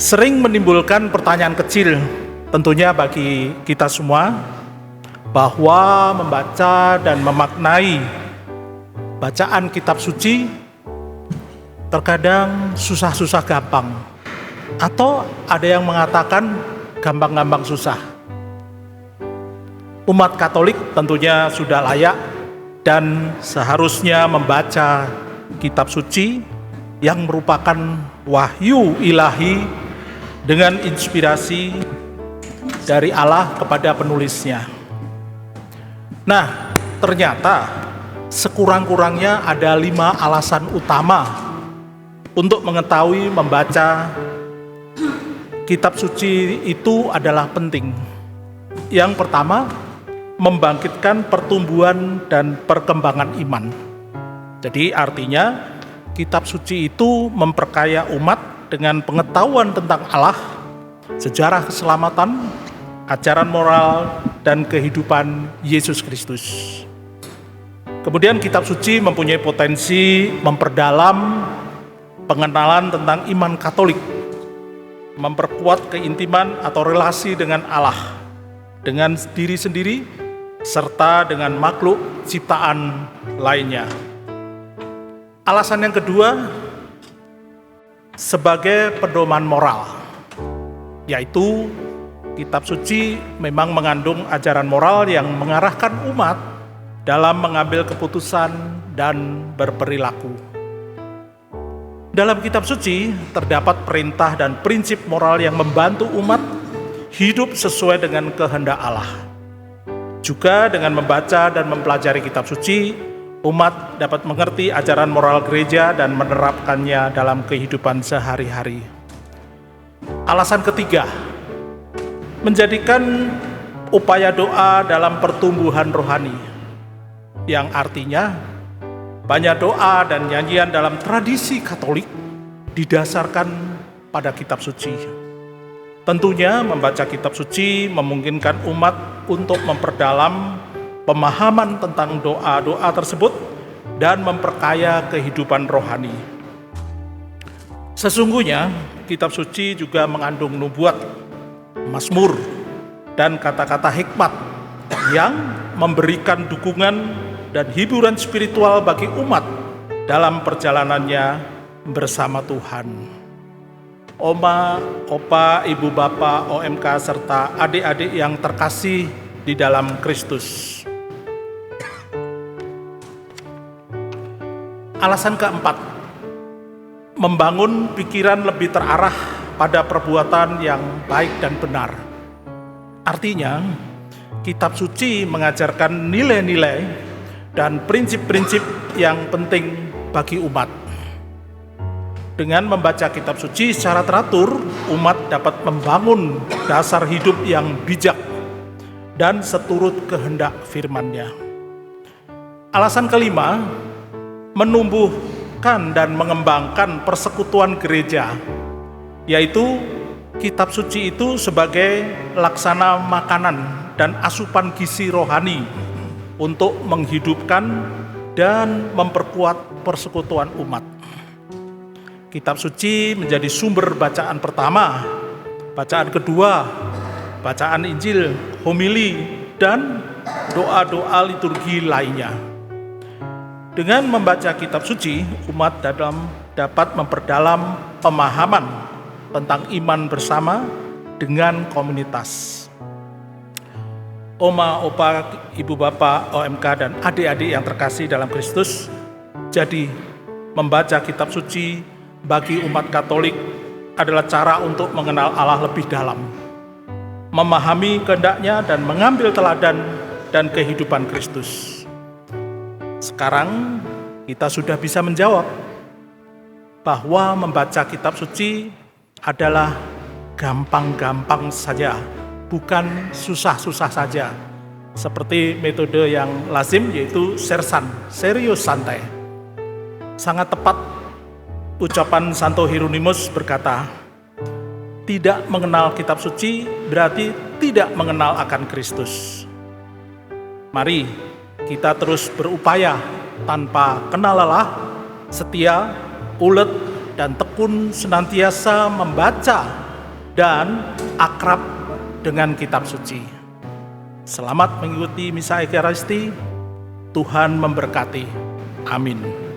sering menimbulkan pertanyaan kecil tentunya bagi kita semua, bahwa membaca dan memaknai bacaan kitab suci terkadang susah-susah gampang, atau ada yang mengatakan gampang-gampang susah. Umat Katolik tentunya sudah layak dan seharusnya membaca kitab suci yang merupakan wahyu ilahi dengan inspirasi dari Allah kepada penulisnya. Nah, ternyata sekurang-kurangnya ada 5 alasan utama untuk mengetahui membaca kitab suci itu adalah penting. Yang pertama, membangkitkan pertumbuhan dan perkembangan iman. Jadi artinya kitab suci itu memperkaya umat dengan pengetahuan tentang Allah, sejarah keselamatan, ajaran moral, dan kehidupan Yesus Kristus. Kemudian kitab suci mempunyai potensi memperdalam pengenalan tentang iman Katolik, memperkuat keintiman atau relasi dengan Allah, dengan diri sendiri, serta dengan makhluk ciptaan lainnya. Alasan yang kedua, sebagai pedoman moral, yaitu kitab suci memang mengandung ajaran moral yang mengarahkan umat dalam mengambil keputusan dan berperilaku. Dalam kitab suci terdapat perintah dan prinsip moral yang membantu umat hidup sesuai dengan kehendak Allah. Juga dengan membaca dan mempelajari kitab suci, umat dapat mengerti ajaran moral gereja dan menerapkannya dalam kehidupan sehari-hari. Alasan ketiga, menjadikan upaya doa dalam pertumbuhan rohani, yang artinya banyak doa dan nyanyian dalam tradisi Katolik didasarkan pada kitab suci. Tentunya membaca kitab suci memungkinkan umat untuk memperdalam pemahaman tentang doa-doa tersebut dan memperkaya kehidupan rohani. Sesungguhnya kitab suci juga mengandung nubuat, mazmur, dan kata-kata hikmat yang memberikan dukungan dan hiburan spiritual bagi umat dalam perjalanannya bersama Tuhan. Oma, Opa, Ibu Bapak, OMK, serta adik-adik yang terkasih di dalam Kristus. Alasan keempat, membangun pikiran lebih terarah pada perbuatan yang baik dan benar. Artinya, kitab suci mengajarkan nilai-nilai dan prinsip-prinsip yang penting bagi umat. Dengan membaca kitab suci secara teratur, umat dapat membangun dasar hidup yang bijak dan seturut kehendak firman-Nya. Alasan kelima, menumbuhkan dan mengembangkan persekutuan gereja, yaitu kitab suci itu sebagai laksana makanan dan asupan gizi rohani untuk menghidupkan dan memperkuat persekutuan umat. Kitab suci menjadi sumber bacaan pertama, bacaan kedua, bacaan Injil, homili, dan doa-doa liturgi lainnya. Dengan membaca kitab suci, umat dapat memperdalam pemahaman tentang iman bersama dengan komunitas. Oma, Opa, Ibu Bapak, OMK, dan adik-adik yang terkasih dalam Kristus, jadi membaca kitab suci bagi umat Katolik adalah cara untuk mengenal Allah lebih dalam, memahami kehendak-Nya dan mengambil teladan dan kehidupan Kristus. Sekarang kita sudah bisa menjawab bahwa membaca kitab suci adalah gampang-gampang saja, bukan susah-susah saja, seperti metode yang lazim, yaitu sersan, serius santai. Sangat tepat ucapan Santo Hieronymus berkata, tidak mengenal kitab suci berarti tidak mengenal akan Kristus. Mari kita terus berupaya tanpa kenal lelah, setia, ulet, dan tekun senantiasa membaca dan akrab dengan kitab suci. Selamat mengikuti misa Ekaristi. Tuhan memberkati. Amin.